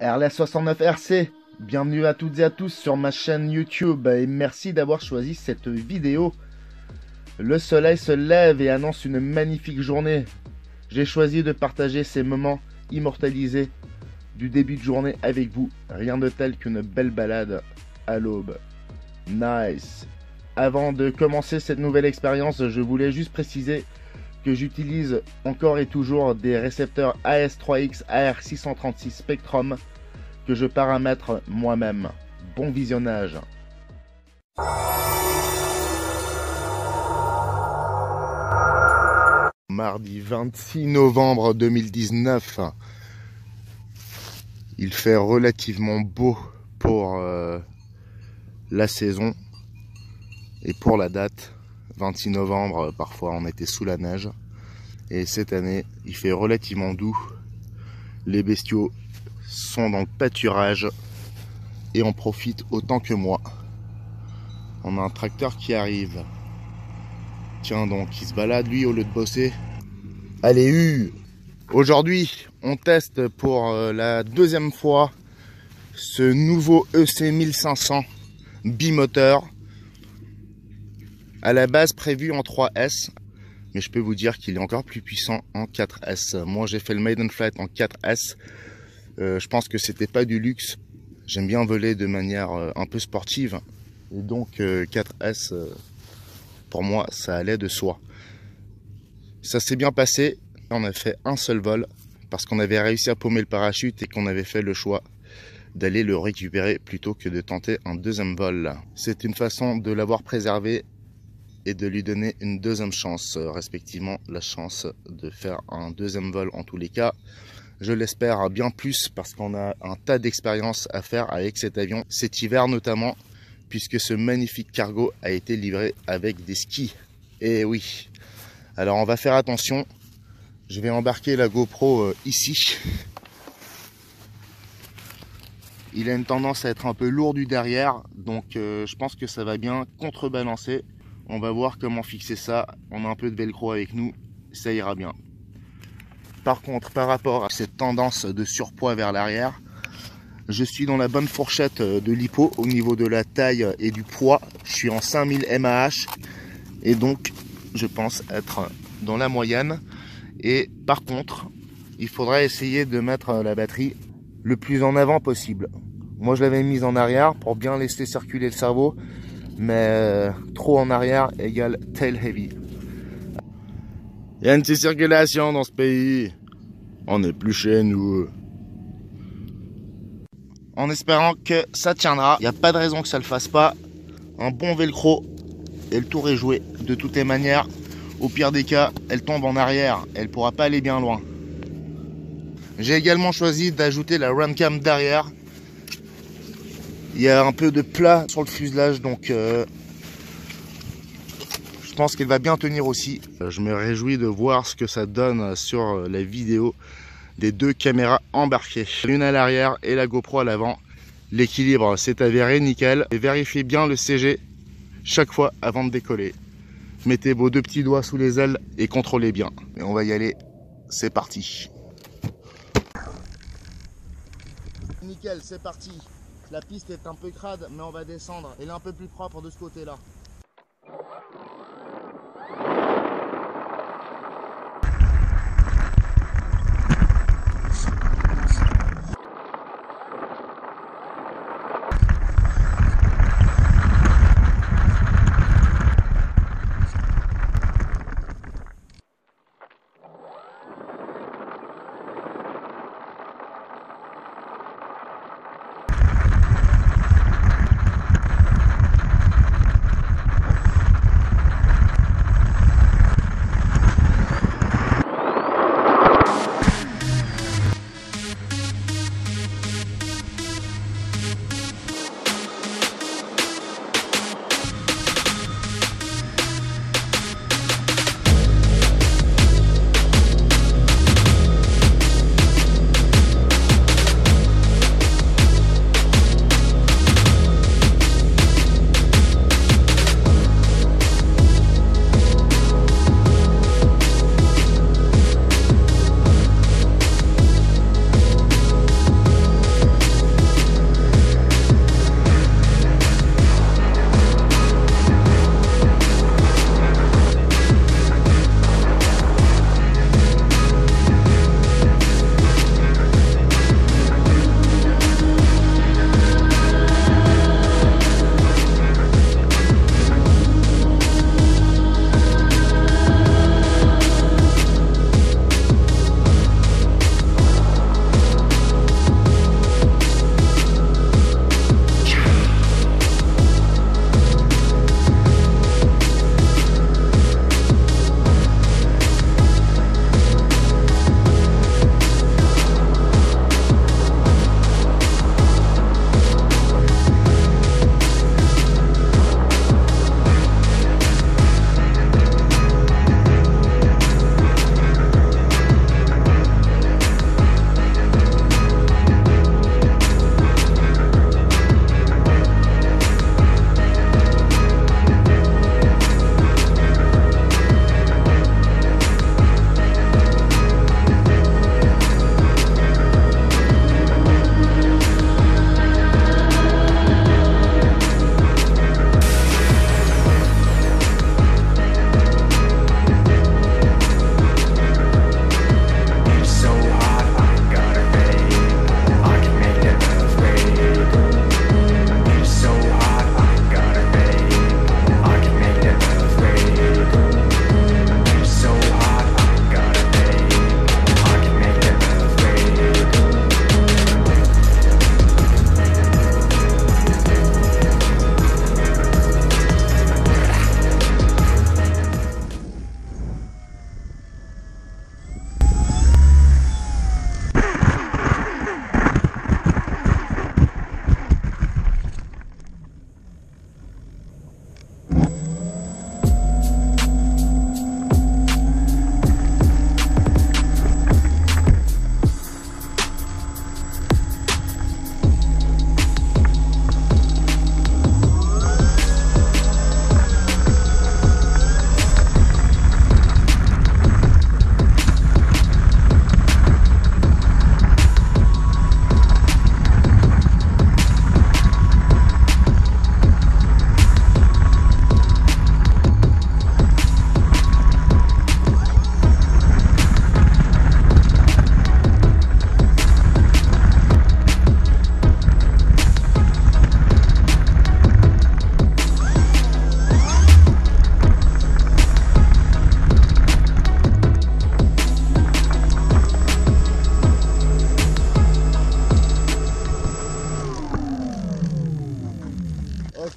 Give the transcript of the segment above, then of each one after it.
RLS69RC, bienvenue à toutes et à tous sur ma chaîne YouTube et merci d'avoir choisi cette vidéo. Le soleil se lève et annonce une magnifique journée. J'ai choisi de partager ces moments immortalisés du début de journée avec vous. Rien de tel qu'une belle balade à l'aube. Nice. Avant de commencer cette nouvelle expérience, je voulais juste préciser que j'utilise encore et toujours des récepteurs AS3X AR636 Spectrum que je paramètre moi-même. Bon visionnage. Mardi 26 novembre 2019. Il fait relativement beau pour la saison et pour la date. 26 novembre, parfois on était sous la neige. Et cette année, il fait relativement doux. Les bestiaux sont dans le pâturage et en profitent autant que moi. On a un tracteur qui arrive. Tiens donc, il se balade lui au lieu de bosser. Allez, aujourd'hui, on teste pour la deuxième fois ce nouveau EC1500 bimoteur. À la base prévu en 3S, mais je peux vous dire qu'il est encore plus puissant en 4S. Moi j'ai fait le Maiden Flight en 4S. Je pense que c'était pas du luxe. J'aime bien voler de manière un peu sportive. Et donc 4S, pour moi, ça allait de soi. Ça s'est bien passé. On a fait un seul vol parce qu'on avait réussi à paumer le parachute et qu'on avait fait le choix d'aller le récupérer plutôt que de tenter un deuxième vol. C'est une façon de l'avoir préservé et de lui donner une deuxième chance, respectivement la chance de faire un deuxième vol en tous les cas. Je l'espère bien plus parce qu'on a un tas d'expériences à faire avec cet avion, cet hiver notamment, puisque ce magnifique cargo a été livré avec des skis. Et oui, alors on va faire attention, je vais embarquer la GoPro ici. Il a une tendance à être un peu lourd du derrière, donc je pense que ça va bien contrebalancer. On va voir comment fixer ça. On a un peu de velcro avec nous, ça ira bien. Par contre, par rapport à cette tendance de surpoids vers l'arrière, je suis dans la bonne fourchette de l'hypo au niveau de la taille et du poids. Je suis en 5000 mAh et donc je pense être dans la moyenne. Et par contre, il faudrait essayer de mettre la batterie le plus en avant possible. Moi, je l'avais mise en arrière pour bien laisser circuler le cerveau. Mais trop en arrière égale tail heavy. Il y a une petite circulation dans ce pays. On n'est plus chez nous. En espérant que ça tiendra. Il n'y a pas de raison que ça ne le fasse pas. Un bon velcro et le tour est joué. De toutes les manières, au pire des cas, elle tombe en arrière. Elle ne pourra pas aller bien loin. J'ai également choisi d'ajouter la Runcam derrière. Il y a un peu de plat sur le fuselage, donc je pense qu'elle va bien tenir aussi. Je me réjouis de voir ce que ça donne sur la vidéo des deux caméras embarquées. L'une à l'arrière et la GoPro à l'avant. L'équilibre s'est avéré nickel. Et vérifiez bien le CG chaque fois avant de décoller. Mettez vos deux petits doigts sous les ailes et contrôlez bien. Et on va y aller, c'est parti. Nickel, c'est parti. La piste est un peu crade, mais on va descendre. Elle est un peu plus propre de ce côté-là.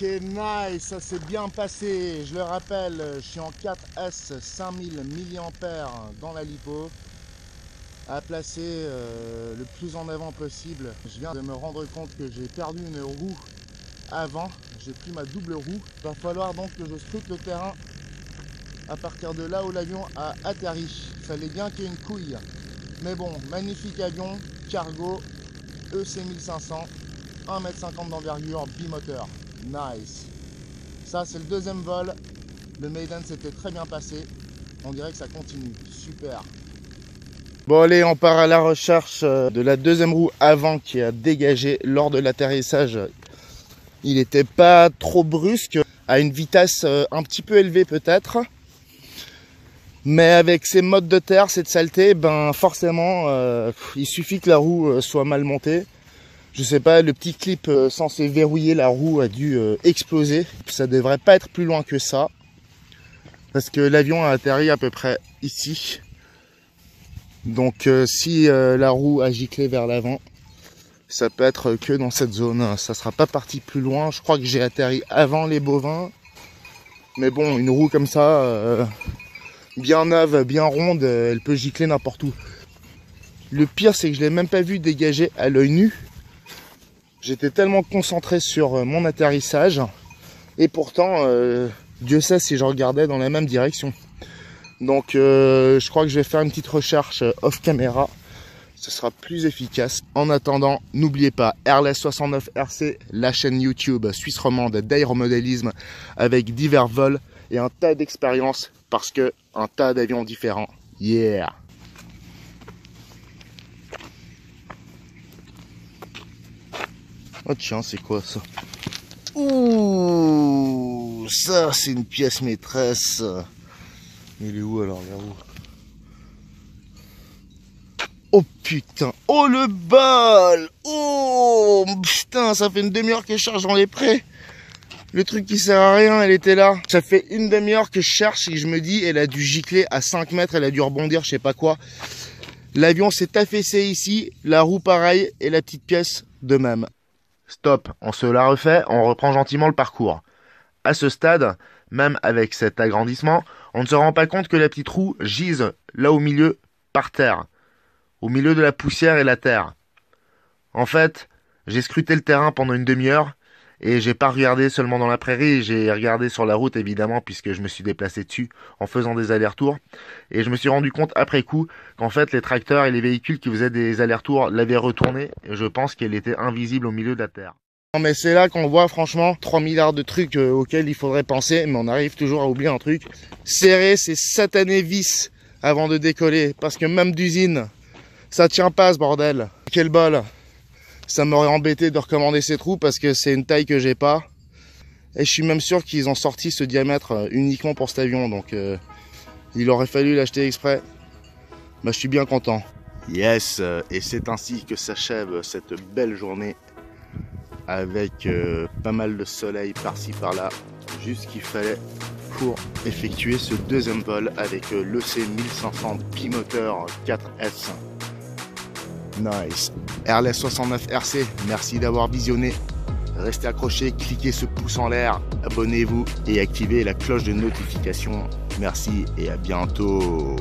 Ok, nice, ça s'est bien passé. Je le rappelle, je suis en 4S 5000 mAh dans la lipo, à placer le plus en avant possible. Je viens de me rendre compte que j'ai perdu une roue avant, j'ai pris ma double roue. Il va falloir donc que je scrute le terrain à partir de là où l'avion a atterri. Il fallait bien qu'il y ait une couille. Mais bon, magnifique avion, cargo, EC 1500, 1,50 m d'envergure, bimoteur. Nice. Ça, c'est le deuxième vol. Le maiden s'était très bien passé. On dirait que ça continue. Super. Bon allez, on part à la recherche de la deuxième roue avant qui a dégagé lors de l'atterrissage. Il n'était pas trop brusque, à une vitesse un petit peu élevée peut-être. Mais avec ces modes de terre, cette saleté, ben forcément, il suffit que la roue soit mal montée. Je sais pas, le petit clip censé verrouiller la roue a dû exploser. Ça devrait pas être plus loin que ça. Parce que l'avion a atterri à peu près ici. Donc si la roue a giclé vers l'avant, ça peut être que dans cette zone. Ça sera pas parti plus loin. Je crois que j'ai atterri avant les bovins. Mais bon, une roue comme ça, bien neuve, bien ronde, elle peut gicler n'importe où. Le pire, c'est que je l'ai même pas vu dégager à l'œil nu. J'étais tellement concentré sur mon atterrissage. Et pourtant, Dieu sait si je regardais dans la même direction. Donc je crois que je vais faire une petite recherche off caméra. Ce sera plus efficace. En attendant, n'oubliez pas Airless 69 RC, la chaîne YouTube suisse romande d'aéromodélisme avec divers vols et un tas d'expériences parce que un tas d'avions différents. Yeah! Oh tiens, c'est quoi ça? Ouh, ça c'est une pièce maîtresse. Il est où alors, la roue? Oh putain, oh le bol! Oh putain, ça fait une demi-heure que je cherche dans les prés. Le truc qui sert à rien, elle était là. Ça fait une demi-heure que je cherche et je me dis, elle a dû gicler à 5 mètres, elle a dû rebondir, je sais pas quoi. L'avion s'est affaissé ici, la roue pareil et la petite pièce de même. Stop, on se la refait, on reprend gentiment le parcours. À ce stade, même avec cet agrandissement, on ne se rend pas compte que la petite roue gise là au milieu, par terre. Au milieu de la poussière et la terre. En fait, j'ai scruté le terrain pendant une demi-heure et j'ai pas regardé seulement dans la prairie, j'ai regardé sur la route évidemment puisque je me suis déplacé dessus en faisant des allers-retours et je me suis rendu compte après coup qu'en fait les tracteurs et les véhicules qui faisaient des allers-retours l'avaient retournée et je pense qu'elle était invisible au milieu de la terre. Non mais c'est là qu'on voit franchement 3 milliards de trucs auxquels il faudrait penser mais on arrive toujours à oublier un truc. Serrer ces satanés vis avant de décoller parce que même d'usine ça tient pas ce bordel. Quel bol. Ça m'aurait embêté de recommander cette roue parce que c'est une taille que j'ai pas. Et je suis même sûr qu'ils ont sorti ce diamètre uniquement pour cet avion. Donc il aurait fallu l'acheter exprès. Bah, je suis bien content. Yes, et c'est ainsi que s'achève cette belle journée. Avec pas mal de soleil par-ci par-là. Juste ce qu'il fallait pour effectuer ce deuxième vol avec l'EC 1500 bimoteur 4S. Nice. Airless 69 RC, merci d'avoir visionné. Restez accrochés, cliquez ce pouce en l'air, abonnez-vous et activez la cloche de notification. Merci et à bientôt.